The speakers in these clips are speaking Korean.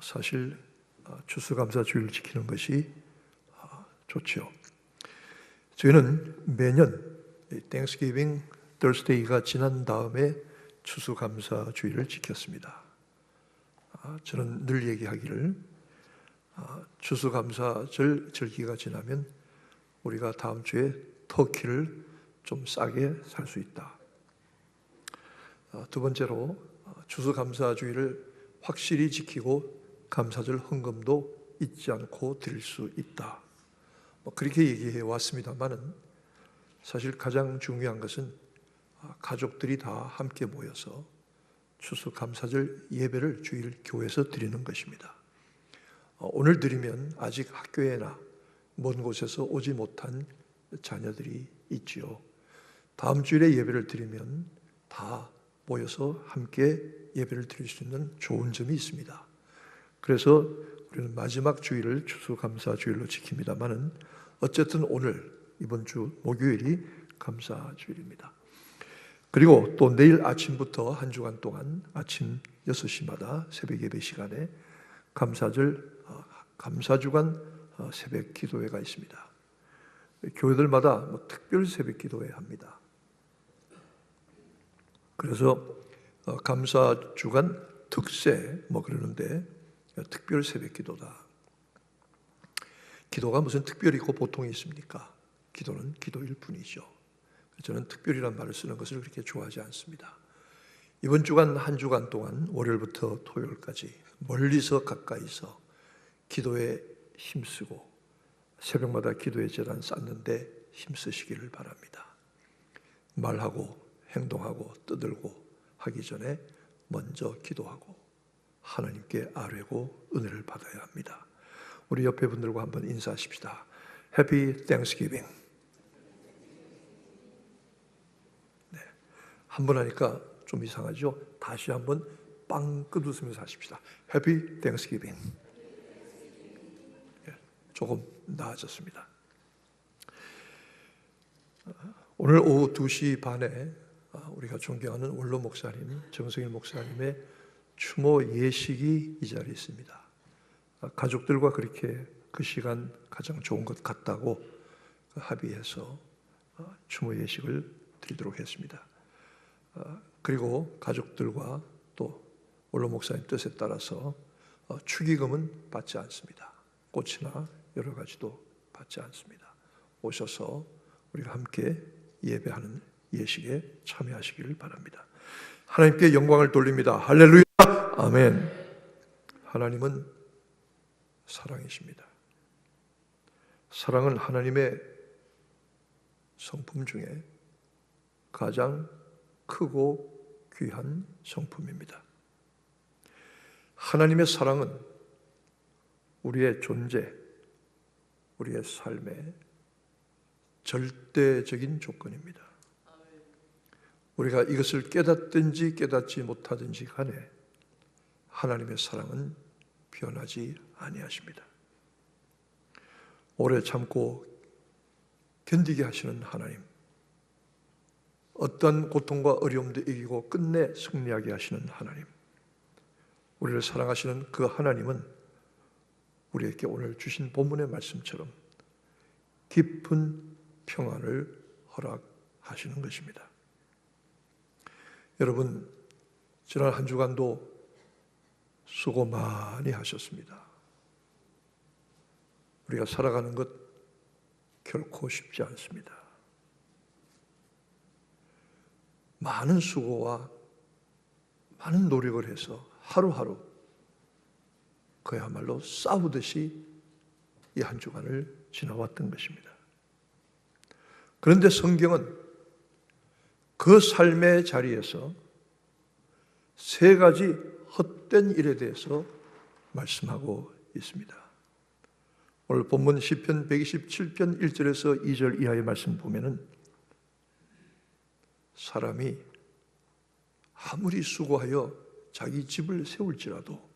사실 추수감사주의를 지키는 것이 좋죠. 저희는 매년 Thanksgiving Thursday가 지난 다음에 추수감사주의를 지켰습니다. 저는 늘 얘기하기를 추수감사절 절기가 지나면 우리가 다음 주에 터키를 좀 싸게 살 수 있다. 두 번째로 추수감사주의를 확실히 지키고 감사절 헌금도 잊지 않고 드릴 수 있다. 그렇게 얘기해 왔습니다만은 사실 가장 중요한 것은 가족들이 다 함께 모여서 추수감사절 예배를 주일 교회에서 드리는 것입니다. 오늘 드리면 아직 학교에나 먼 곳에서 오지 못한 자녀들이 있지요. 다음 주일에 예배를 드리면 다 모여서 함께 예배를 드릴 수 있는 좋은 점이 있습니다. 그래서 우리는 마지막 주일을 추수감사주일로 지킵니다만은 어쨌든 오늘 이번 주 목요일이 감사주일입니다. 그리고 또 내일 아침부터 한 주간 동안 아침 6시마다 새벽 예배 시간에 감사주간 새벽 기도회가 있습니다. 교회들마다 특별 새벽 기도회 합니다. 그래서 감사주간 특세 그러는데 특별 새벽 기도다. 기도가 무슨 특별히 있고 보통이 있습니까? 기도는 기도일 뿐이죠. 저는 특별이란 말을 쓰는 것을 그렇게 좋아하지 않습니다. 이번 주간 한 주간 동안 월요일부터 토요일까지 멀리서 가까이서 기도에 힘쓰고 새벽마다 기도의 제단 쌓는데 힘쓰시기를 바랍니다. 말하고 행동하고 떠들고 하기 전에 먼저 기도하고 하나님께 아뢰고 은혜를 받아야 합니다. 우리 옆에 분들과 한번 인사하십시다. Happy Thanksgiving. 네, 한번 하니까 좀 이상하죠? 다시 한번 빵 끄웃으면서 하십시다. Happy Thanksgiving. 네, 조금 나아졌습니다. 오늘 오후 2시 반에 우리가 존경하는 원로 목사님, 정성일 목사님의 추모 예식이 이 자리에 있습니다. 가족들과 그렇게 그 시간 가장 좋은 것 같다고 합의해서 추모 예식을 드리도록 했습니다. 그리고 가족들과 또 원로 목사님 뜻에 따라서 축의금은 받지 않습니다. 꽃이나 여러 가지도 받지 않습니다. 오셔서 우리가 함께 예배하는 예식에 참여하시기를 바랍니다. 하나님께 영광을 돌립니다. 할렐루야. 아멘. 하나님은 사랑이십니다. 사랑은 하나님의 성품 중에 가장 크고 귀한 성품입니다. 하나님의 사랑은 우리의 존재, 우리의 삶의 절대적인 조건입니다. 우리가 이것을 깨닫든지 깨닫지 못하든지 간에 하나님의 사랑은 변하지 아니하십니다. 오래 참고 견디게 하시는 하나님, 어떤 고통과 어려움도 이기고 끝내 승리하게 하시는 하나님, 우리를 사랑하시는 그 하나님은 우리에게 오늘 주신 본문의 말씀처럼 깊은 평안을 허락하시는 것입니다. 여러분, 지난 한 주간도 수고 많이 하셨습니다. 우리가 살아가는 것 결코 쉽지 않습니다. 많은 수고와 많은 노력을 해서 하루하루 그야말로 싸우듯이 이 한 주간을 지나왔던 것입니다. 그런데 성경은 그 삶의 자리에서 세 가지 헛된 일에 대해서 말씀하고 있습니다. 오늘 본문 시편 127편 1절에서 2절 이하의 말씀 보면은 사람이 아무리 수고하여 자기 집을 세울지라도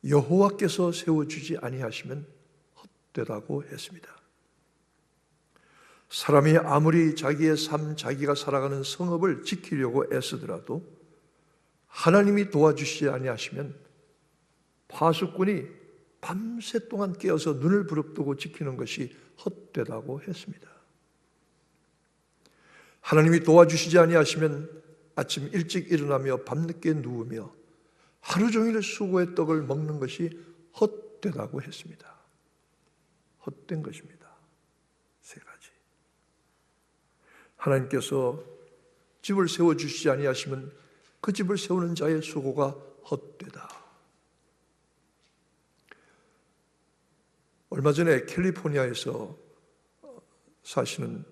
여호와께서 세워주지 아니하시면 헛되다고 했습니다. 사람이 아무리 자기의 삶, 자기가 살아가는 성읍을 지키려고 애쓰더라도 하나님이 도와주시지 아니하시면 파수꾼이 밤새 동안 깨어서 눈을 부릅뜨고 지키는 것이 헛되다고 했습니다. 하나님이 도와주시지 아니하시면 아침 일찍 일어나며 밤늦게 누우며 하루 종일 수고의 떡을 먹는 것이 헛되다고 했습니다. 헛된 것입니다. 세 가지. 하나님께서 집을 세워주시지 아니하시면 그 집을 세우는 자의 수고가 헛되다. 얼마 전에 캘리포니아에서 사시는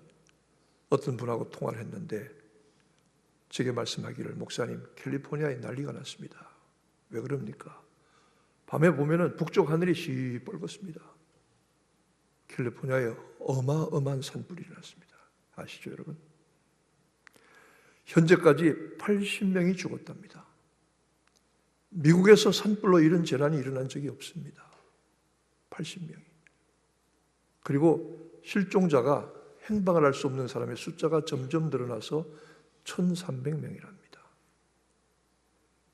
어떤 분하고 통화를 했는데 제게 말씀하기를, 목사님, 캘리포니아에 난리가 났습니다. 왜 그럽니까? 밤에 보면은 북쪽 하늘이 시뻘겋습니다. 캘리포니아에 어마어마한 산불이 났습니다. 아시죠, 여러분? 현재까지 80명이 죽었답니다. 미국에서 산불로 이런 재난이 일어난 적이 없습니다. 80명이. 그리고 실종자가, 행방을 알 수 없는 사람의 숫자가 점점 늘어나서 1,300명이랍니다.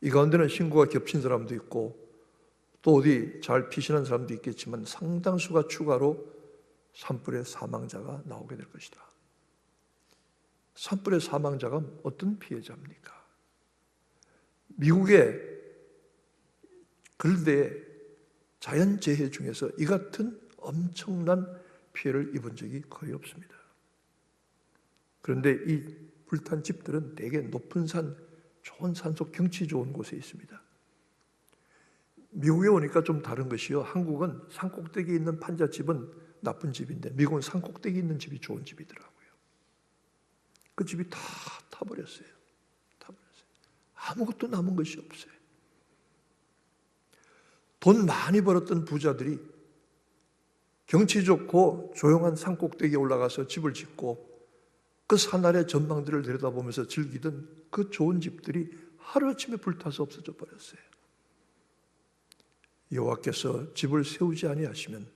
이 가운데는 신고가 겹친 사람도 있고 또 어디 잘 피신한 사람도 있겠지만 상당수가 추가로 산불의 사망자가 나오게 될 것이다. 산불의 사망자가 어떤 피해자입니까? 미국의 근래의 자연재해 중에서 이 같은 엄청난 피해를 입은 적이 거의 없습니다. 그런데 이 불탄 집들은 대개 높은 산, 좋은 산속 경치 좋은 곳에 있습니다. 미국에 오니까 좀 다른 것이요. 한국은 산꼭대기에 있는 판잣집은 나쁜 집인데 미국은 산꼭대기에 있는 집이 좋은 집이더라고요. 그 집이 다 타버렸어요. 아무것도 남은 것이 없어요. 돈 많이 벌었던 부자들이 경치 좋고 조용한 산꼭대기에 올라가서 집을 짓고 그 산 아래 전망들을 내려다보면서 즐기던 그 좋은 집들이 하루아침에 불타서 없어져 버렸어요. 여호와께서 집을 세우지 아니하시면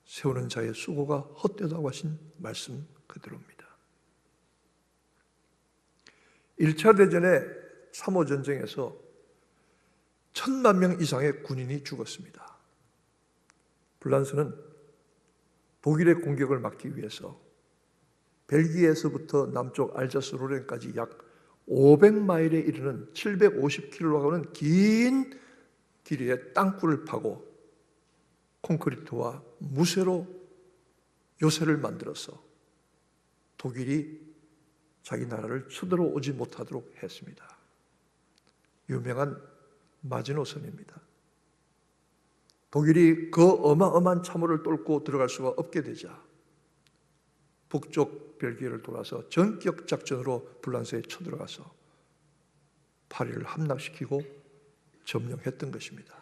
세우는 자의 수고가 헛되다고 하신 말씀 그대로입니다. 1차 대전의 참호 전쟁에서 1,000만 명 이상의 군인이 죽었습니다. 불란서는 독일의 공격을 막기 위해서 벨기에에서부터 남쪽 알자스 로렌까지 약 500마일에 이르는 750km라고 하는 긴 길이에 땅굴을 파고 콘크리트와 무쇠로 요새를 만들어서 독일이 자기 나라를 쳐들어오지 못하도록 했습니다. 유명한 마지노선입니다. 독일이 그 어마어마한 참호를 뚫고 들어갈 수가 없게 되자 북쪽 벨기에를 돌아서 전격 작전으로 불란서에 쳐들어가서 파리를 함락시키고 점령했던 것입니다.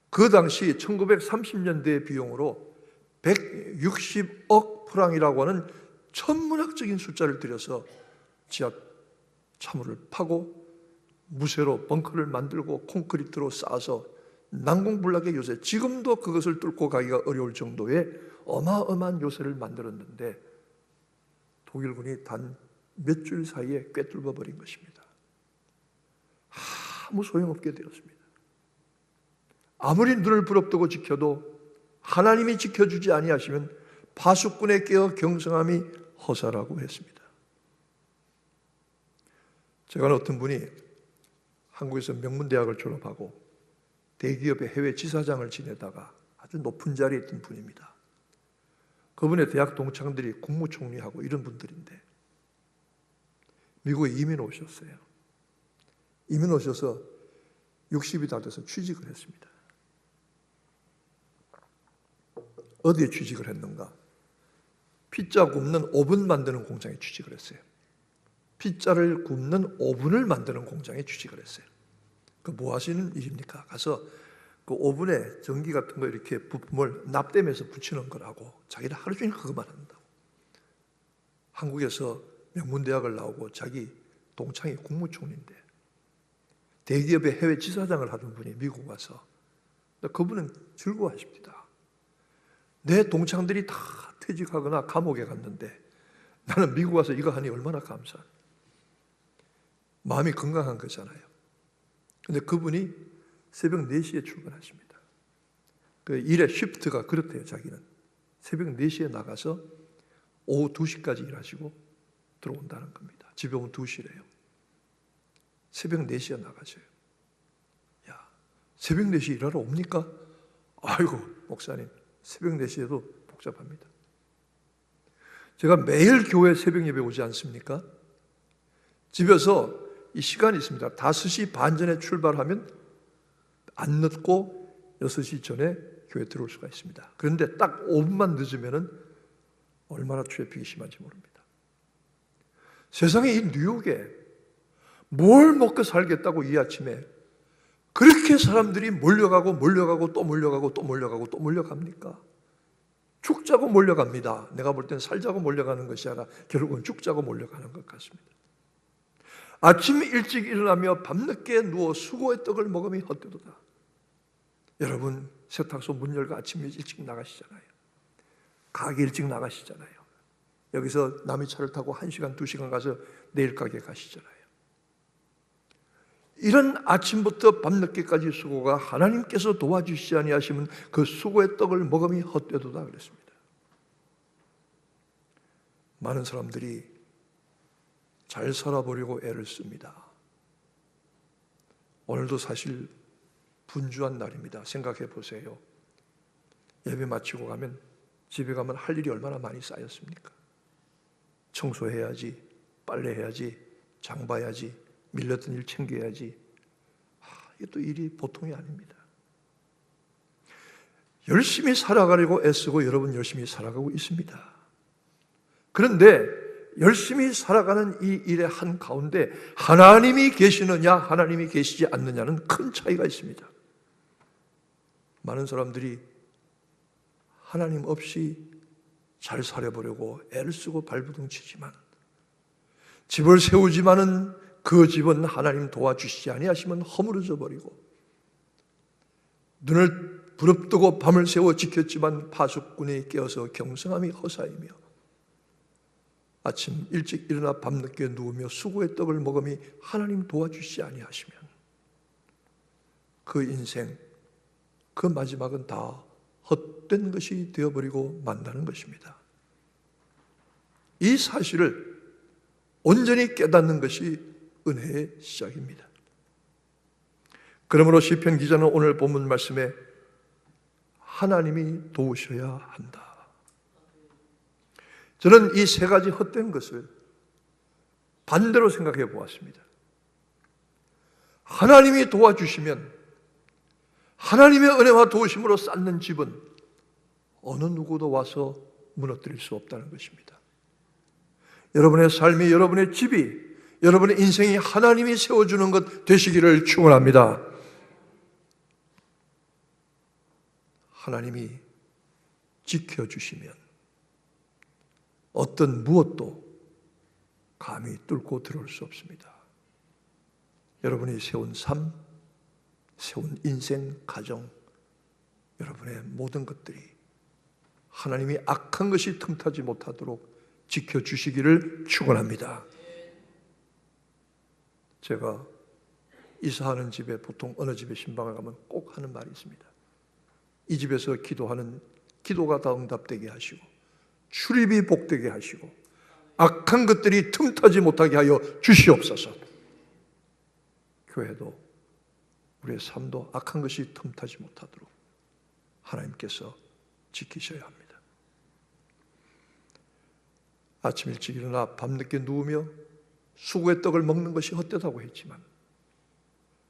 그 당시 1930년대 비용으로 160억 프랑이라고 하는 천문학적인 숫자를 들여서 지하 참호를 파고 무쇠로 벙커를 만들고 콘크리트로 쌓아서 난공불락의 요새, 지금도 그것을 뚫고 가기가 어려울 정도의 어마어마한 요새를 만들었는데 독일군이 단 몇 줄 사이에 꿰뚫어 버린 것입니다. 아무 소용없게 되었습니다. 아무리 눈을 부릅뜨고 지켜도 하나님이 지켜주지 아니하시면 파수꾼에 깨어 경성함이 허사라고 했습니다. 제가 어떤 분이 한국에서 명문대학을 졸업하고 대기업의 해외 지사장을 지내다가 아주 높은 자리에 있던 분입니다. 그분의 대학 동창들이 국무총리하고 이런 분들인데 미국에 이민 오셨어요. 이민 오셔서 60이 다 돼서 취직을 했습니다. 어디에 취직을 했는가? 피자 굽는 오븐 만드는 공장에 취직을 했어요. 피자를 굽는 오븐을 만드는 공장에 취직을 했어요. 그 뭐 하시는 일입니까? 가서 그 오븐에 전기 같은 거 이렇게 부품을 납땜해서 붙이는 거라고, 자기는 하루 종일 그것만 한다고. 한국에서 명문대학을 나오고 자기 동창이 국무총리인데 대기업의 해외 지사장을 하던 분이 미국 와서, 그분은 즐거워하십니다. 내 동창들이 다 퇴직하거나 감옥에 갔는데 나는 미국 와서 이거 하니 얼마나 감사해. 마음이 건강한 거잖아요. 근데 그분이 새벽 4시에 출근하십니다. 그 일의 쉬프트가 그렇대요. 자기는 새벽 4시에 나가서 오후 2시까지 일하시고 들어온다는 겁니다. 집에 오면 2시래요. 새벽 4시에 나가셔요. 야, 새벽 4시 일하러 옵니까? 아이고, 목사님, 새벽 4시에도 복잡합니다. 제가 매일 교회 새벽 예배 오지 않습니까? 집에서 이 시간이 있습니다. 5시 반 전에 출발하면 안 늦고 6시 전에 교회 들어올 수가 있습니다. 그런데 딱 5분만 늦으면 얼마나 트래픽이 심한지 모릅니다. 세상에 이 뉴욕에 뭘 먹고 살겠다고 이 아침에 그렇게 사람들이 몰려가고 또 몰려가고 또 몰려가고 또 몰려갑니까? 죽자고 몰려갑니다. 내가 볼 땐 살자고 몰려가는 것이 아니라 결국은 죽자고 몰려가는 것 같습니다. 아침 일찍 일어나며 밤늦게 누워 수고의 떡을 먹음이 헛되도다. 여러분, 세탁소 문 열고 아침 일찍 나가시잖아요. 가게 일찍 나가시잖아요. 여기서 남의 차를 타고 1시간, 2시간 가서 내일 가게 가시잖아요. 이런 아침부터 밤늦게까지 수고가 하나님께서 도와주시지 아니하시면 그 수고의 떡을 먹음이 헛되도다 그랬습니다. 많은 사람들이 잘 살아보려고 애를 씁니다. 오늘도 사실 분주한 날입니다. 생각해 보세요. 예배 마치고 가면 집에 가면 할 일이 얼마나 많이 쌓였습니까? 청소해야지, 빨래해야지, 장 봐야지, 밀렸던 일 챙겨야지. 이게 또 일이 보통이 아닙니다. 열심히 살아가려고 애쓰고 여러분 열심히 살아가고 있습니다. 그런데 열심히 살아가는 이 일의 한가운데 하나님이 계시느냐 하나님이 계시지 않느냐는 큰 차이가 있습니다. 많은 사람들이 하나님 없이 잘 살아보려고 애를 쓰고 발버둥치지만 집을 세우지만은 그 집은 하나님 도와주시지 아니하시면 허물어져 버리고 눈을 부릅뜨고 밤을 새워 지켰지만 파수꾼이 깨어서 경성함이 허사이며 아침 일찍 일어나 밤늦게 누우며 수고의 떡을 먹음이 하나님 도와주시지 아니하시면 그 인생, 그 마지막은 다 헛된 것이 되어버리고 만다는 것입니다. 이 사실을 온전히 깨닫는 것이 은혜의 시작입니다. 그러므로 시편 기자는 오늘 본문 말씀에 하나님이 도우셔야 한다. 저는 이 세 가지 헛된 것을 반대로 생각해 보았습니다. 하나님이 도와주시면 하나님의 은혜와 도우심으로 쌓는 집은 어느 누구도 와서 무너뜨릴 수 없다는 것입니다. 여러분의 삶이, 여러분의 집이, 여러분의 인생이 하나님이 세워주는 것 되시기를 축원합니다. 하나님이 지켜주시면 어떤 무엇도 감히 뚫고 들어올 수 없습니다. 여러분이 세운 삶, 세운 인생, 가정, 여러분의 모든 것들이 하나님이 악한 것이 틈타지 못하도록 지켜주시기를 축원합니다. 제가 이사하는 집에 보통 어느 집에 신방을 가면 꼭 하는 말이 있습니다. 이 집에서 기도하는 기도가 다 응답되게 하시고 출입이 복되게 하시고 악한 것들이 틈타지 못하게 하여 주시옵소서. 교회도 우리의 삶도 악한 것이 틈타지 못하도록 하나님께서 지키셔야 합니다. 아침 일찍 일어나 밤늦게 누우며 수고의 떡을 먹는 것이 헛되다고 했지만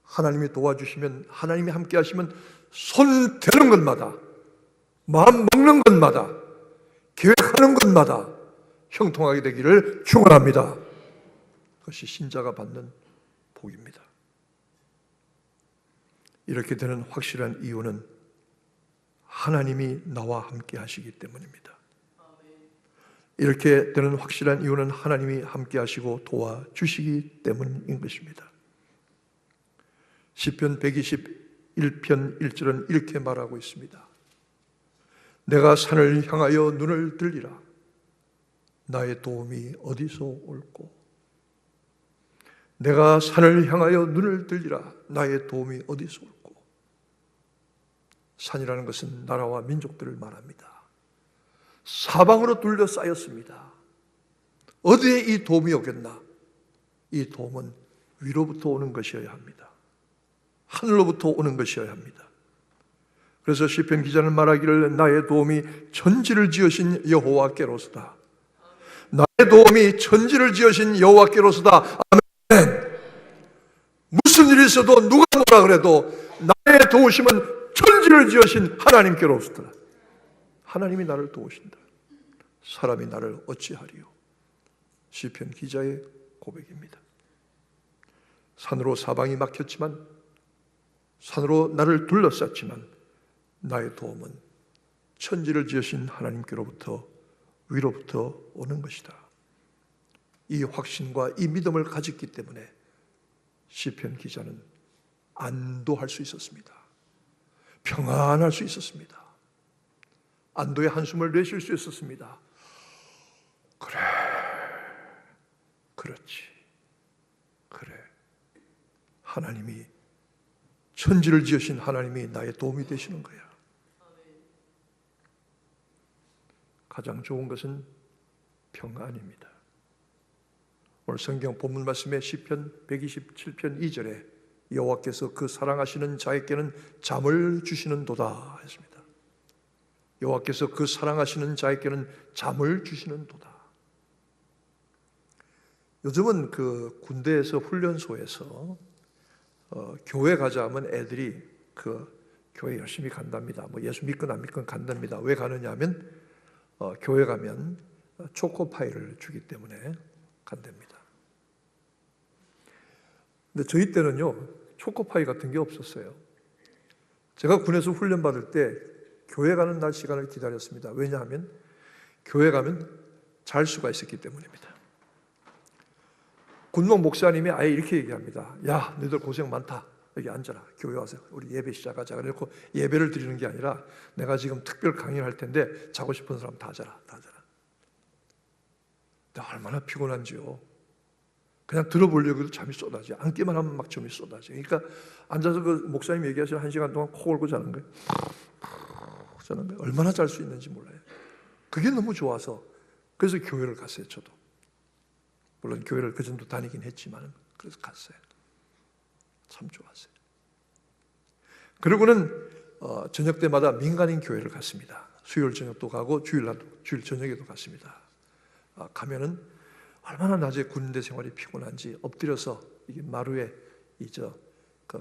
하나님이 도와주시면, 하나님이 함께 하시면 손 대는 것마다, 마음 먹는 것마다, 계획하는 것마다 형통하게 되기를 축원합니다. 그것이 신자가 받는 복입니다. 이렇게 되는 확실한 이유는 하나님이 나와 함께 하시기 때문입니다. 이렇게 되는 확실한 이유는 하나님이 함께 하시고 도와주시기 때문인 것입니다. 시편 121편 1절은 이렇게 말하고 있습니다. 내가 산을 향하여 눈을 들리라. 나의 도움이 어디서 올꼬? 내가 산을 향하여 눈을 들리라. 나의 도움이 어디서 올꼬? 산이라는 것은 나라와 민족들을 말합니다. 사방으로 둘러싸였습니다. 어디에 이 도움이 오겠나? 이 도움은 위로부터 오는 것이어야 합니다. 하늘로부터 오는 것이어야 합니다. 그래서 시편 기자는 말하기를 나의 도움이 천지를 지으신 여호와께로서다. 나의 도움이 천지를 지으신 여호와께로서다. 아멘. 무슨 일이 있어도 누가 뭐라 그래도 나의 도우심은 천지를 지으신 하나님께로서다. 하나님이 나를 도우신다. 사람이 나를 어찌하리요? 시편 기자의 고백입니다. 산으로 사방이 막혔지만, 산으로 나를 둘러쌌지만 나의 도움은 천지를 지으신 하나님께로부터 위로부터 오는 것이다. 이 확신과 이 믿음을 가졌기 때문에 시편 기자는 안도할 수 있었습니다. 평안할 수 있었습니다. 안도의 한숨을 내쉴 수 있었습니다. 그래, 그렇지, 그래. 하나님이, 천지를 지으신 하나님이 나의 도움이 되시는 거야. 가장 좋은 것은 평안입니다. 오늘 성경 본문 말씀에 시편 127편 2절에 여호와께서 그 사랑하시는 자에게는 잠을 주시는도다 했습니다. 여호와께서 그 사랑하시는 자에게는 잠을 주시는도다. 요즘은 그 군대에서 훈련소에서 교회 가자 하면 애들이 그 교회 열심히 간답니다. 뭐 예수 믿건 안 믿건 간답니다. 왜 가느냐 하면 교회 가면 초코파이를 주기 때문에 간답니다. 근데 저희 때는요, 초코파이 같은 게 없었어요. 제가 군에서 훈련 받을 때 교회 가는 날 시간을 기다렸습니다. 왜냐하면 교회 가면 잘 수가 있었기 때문입니다. 군목 목사님이 아예 이렇게 얘기합니다. 야, 너희들 고생 많다. 여기 앉아라. 교회 와서 우리 예배 시작하자. 그래놓고 예배를 드리는 게 아니라 내가 지금 특별 강의를 할 텐데 자고 싶은 사람 다 자라. 다 자라. 근데 얼마나 피곤한지요. 그냥 들어보려고 해도 잠이 쏟아져. 앉기만 하면 막 잠이 쏟아져. 그러니까 앉아서 그 목사님 얘기하시는 1시간 동안 코 골고 자는 거예요. 자는 거예요. 얼마나 잘 수 있는지 몰라요. 그게 너무 좋아서 그래서 교회를 갔어요. 저도. 물론 교회를 그전도 다니긴 했지만 그래서 갔어요. 참 좋았어요. 그리고는 저녁 때마다 민간인 교회를 갔습니다. 수요일 저녁도 가고 주일 저녁에도 갔습니다. 가면은 얼마나 낮에 군대 생활이 피곤한지 엎드려서 이게 마루에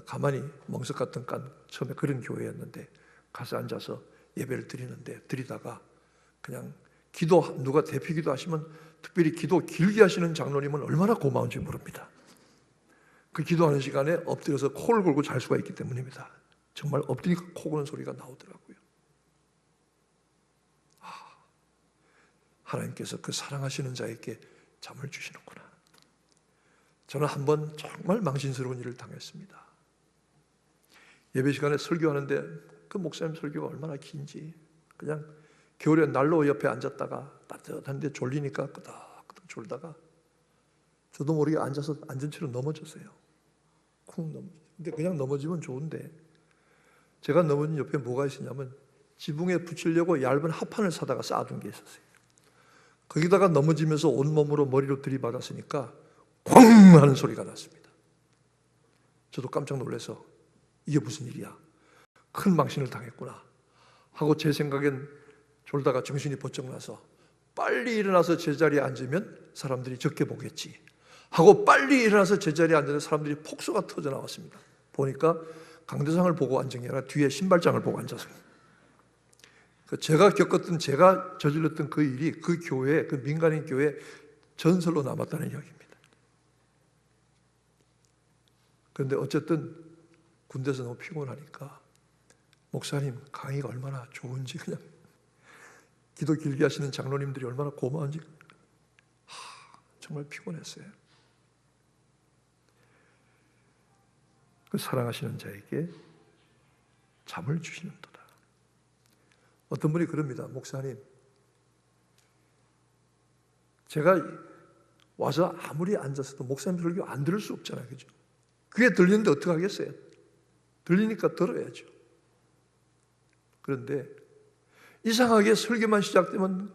가만히 멍석 같은 깐 처음에 그런 교회였는데 가서 앉아서 예배를 드리다가 그냥 누가 대피 기도하시면 특별히 기도 길게 하시는 장로님은 얼마나 고마운지 모릅니다. 그 기도하는 시간에 엎드려서 코를 골고 잘 수가 있기 때문입니다. 정말 엎드리니까 코 고는 소리가 나오더라고요. 하나님께서 그 사랑하시는 자에게 잠을 주시는구나. 저는 한번 정말 망신스러운 일을 당했습니다. 예배 시간에 설교하는데 그 목사님 설교가 얼마나 긴지 그냥 겨울에 난로 옆에 앉았다가 따뜻한데 졸리니까 끄덕끄덕 졸다가 저도 모르게 앉아서 앉은 채로 넘어졌어요. 쿵 넘어졌어요. 근데 그냥 넘어지면 좋은데 제가 넘어진 옆에 뭐가 있었냐면 지붕에 붙이려고 얇은 합판을 사다가 쌓아둔 게 있었어요. 거기다가 넘어지면서 온몸으로 머리로 들이받았으니까 쾅 하는 소리가 났습니다. 저도 깜짝 놀라서 이게 무슨 일이야? 큰 망신을 당했구나 하고 제 생각엔 졸다가 정신이 번쩍 나서 빨리 일어나서 제자리에 앉으면 사람들이 적게 보겠지 하고 빨리 일어나서 제자리에 앉는데 사람들이 폭소가 터져 나왔습니다. 보니까 강대상을 보고 앉은 게 아니라 뒤에 신발장을 보고 앉았어요. 제가 제가 저질렀던 그 일이 그 교회, 그 민간인 교회 전설로 남았다는 이야기입니다. 그런데 어쨌든 군대에서 너무 피곤하니까 목사님 강의가 얼마나 좋은지 그냥 기도 길게 하시는 장로님들이 얼마나 고마운지 정말 피곤했어요. 그 사랑하시는 자에게 잠을 주시는도다. 어떤 분이 그럽니다. 목사님, 제가 와서 아무리 앉았어도 목사님 설교 안 들을 수 없잖아요. 그죠? 그게 들리는데 어떡하겠어요? 들리니까 들어야죠. 그런데 이상하게 설교만 시작되면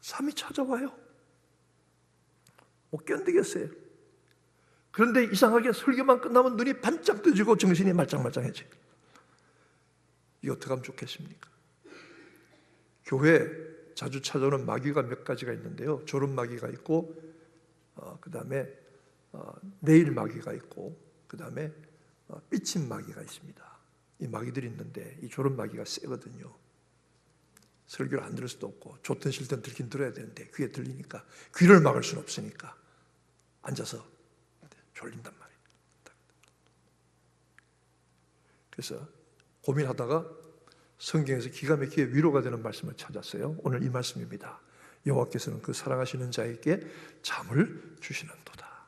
잠이 찾아와요. 못 견디겠어요. 그런데 이상하게 설교만 끝나면 눈이 반짝 뜨지고 정신이 말짱말짱해져요. 이거 어떻게 하면 좋겠습니까? 교회 자주 찾아오는 마귀가 몇 가지가 있는데요. 졸음 마귀가 있고, 그 다음에 내일 마귀가 있고, 그 다음에 삐친 마귀가 있습니다. 이 마귀들이 있는데 이 졸음 마귀가 세거든요. 설교를 안 들을 수도 없고, 좋든 싫든 들긴 들어야 되는데 귀에 들리니까 귀를 막을 수는 없으니까 앉아서 졸린단 말이에요. 그래서 고민하다가 성경에서 기가 막히게 위로가 되는 말씀을 찾았어요. 오늘 이 말씀입니다. 여호와께서는 그 사랑하시는 자에게 잠을 주시는도다.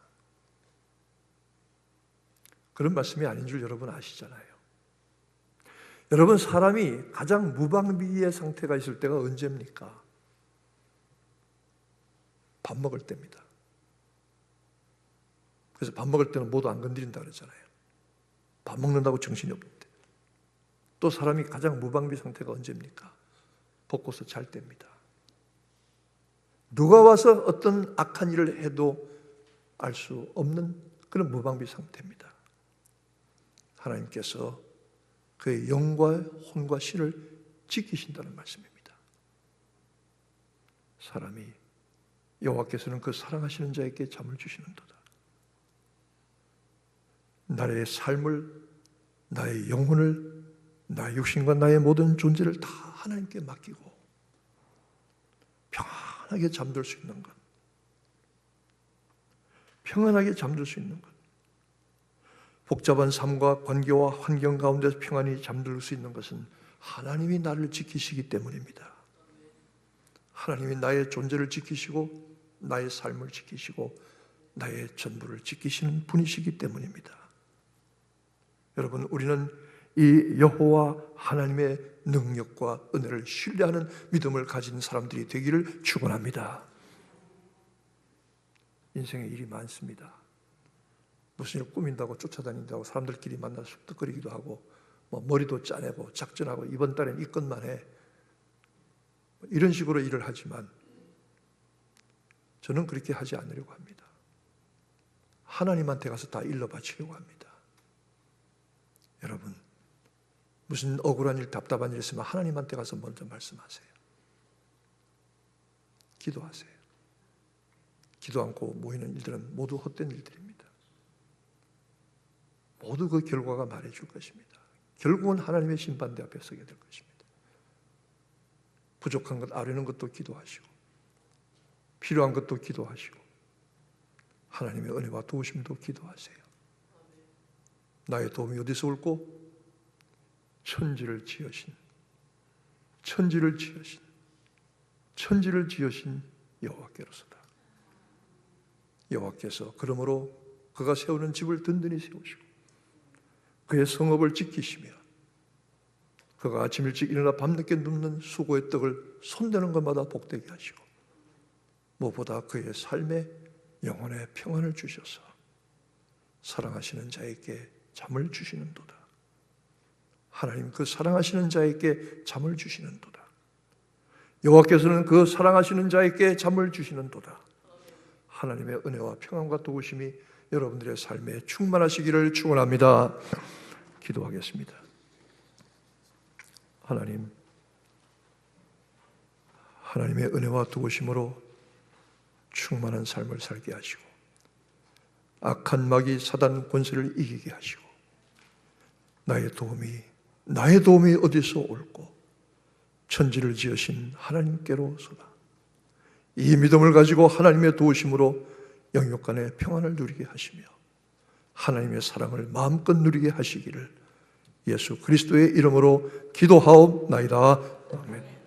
그런 말씀이 아닌 줄 여러분 아시잖아요. 여러분, 사람이 가장 무방비의 상태가 있을 때가 언제입니까? 밥 먹을 때입니다. 그래서 밥 먹을 때는 모두 안 건드린다 그러잖아요. 밥 먹는다고 정신이 없는데. 또 사람이 가장 무방비 상태가 언제입니까? 벗고서 잘 때입니다. 누가 와서 어떤 악한 일을 해도 알 수 없는 그런 무방비 상태입니다. 하나님께서 그의 영과 혼과 신을 지키신다는 말씀입니다. 사람이 여호와께서는 그 사랑하시는 자에게 잠을 주시는도다. 나의 삶을, 나의 영혼을, 나의 육신과 나의 모든 존재를 다 하나님께 맡기고 평안하게 잠들 수 있는 것, 평안하게 잠들 수 있는 것, 복잡한 삶과 관계와 환경 가운데서 평안히 잠들 수 있는 것은 하나님이 나를 지키시기 때문입니다. 하나님이 나의 존재를 지키시고 나의 삶을 지키시고 나의 전부를 지키시는 분이시기 때문입니다. 여러분, 우리는 이 여호와 하나님의 능력과 은혜를 신뢰하는 믿음을 가진 사람들이 되기를 축원합니다. 인생에 일이 많습니다. 무슨 일 꾸민다고 쫓아다닌다고 사람들끼리 만나서 쑥덕거리기도 하고, 머리도 짜내고 작전하고 이번 달엔 이 건만 해, 이런 식으로 일을 하지만 저는 그렇게 하지 않으려고 합니다. 하나님한테 가서 다 일러 바치려고 합니다. 여러분, 무슨 억울한 일, 답답한 일 있으면 하나님한테 가서 먼저 말씀하세요. 기도하세요. 기도 않고 모이는 일들은 모두 헛된 일들입니다. 모두 그 결과가 말해줄 것입니다. 결국은 하나님의 심판대 앞에 서게 될 것입니다. 부족한 것, 아뢰는 것도 기도하시고 필요한 것도 기도하시고 하나님의 은혜와 도우심도 기도하세요. 나의 도움이 어디서 올고? 천지를 지으신 여호와께로서다. 여호와께서 그러므로 그가 세우는 집을 든든히 세우시고 그의 성읍을 지키시며 그가 아침 일찍 일어나 밤늦게 눕는 수고의 떡을 손대는 것마다 복되게 하시고 무엇보다 그의 삶에 영혼의 평안을 주셔서 사랑하시는 자에게 잠을 주시는도다. 하나님, 그 사랑하시는 자에게 잠을 주시는도다. 여호와께서는 그 사랑하시는 자에게 잠을 주시는도다. 하나님의 은혜와 평안과 도우심이 여러분들의 삶에 충만하시기를 축원합니다. 기도하겠습니다. 하나님의 은혜와 도우심으로 충만한 삶을 살게 하시고 악한 마귀 사단 권세를 이기게 하시고 나의 도움이 어디서 올고 천지를 지으신 하나님께로서다. 이 믿음을 가지고 하나님의 도우심으로 영육간의 평안을 누리게 하시며 하나님의 사랑을 마음껏 누리게 하시기를 예수 그리스도의 이름으로 기도하옵나이다. 아멘.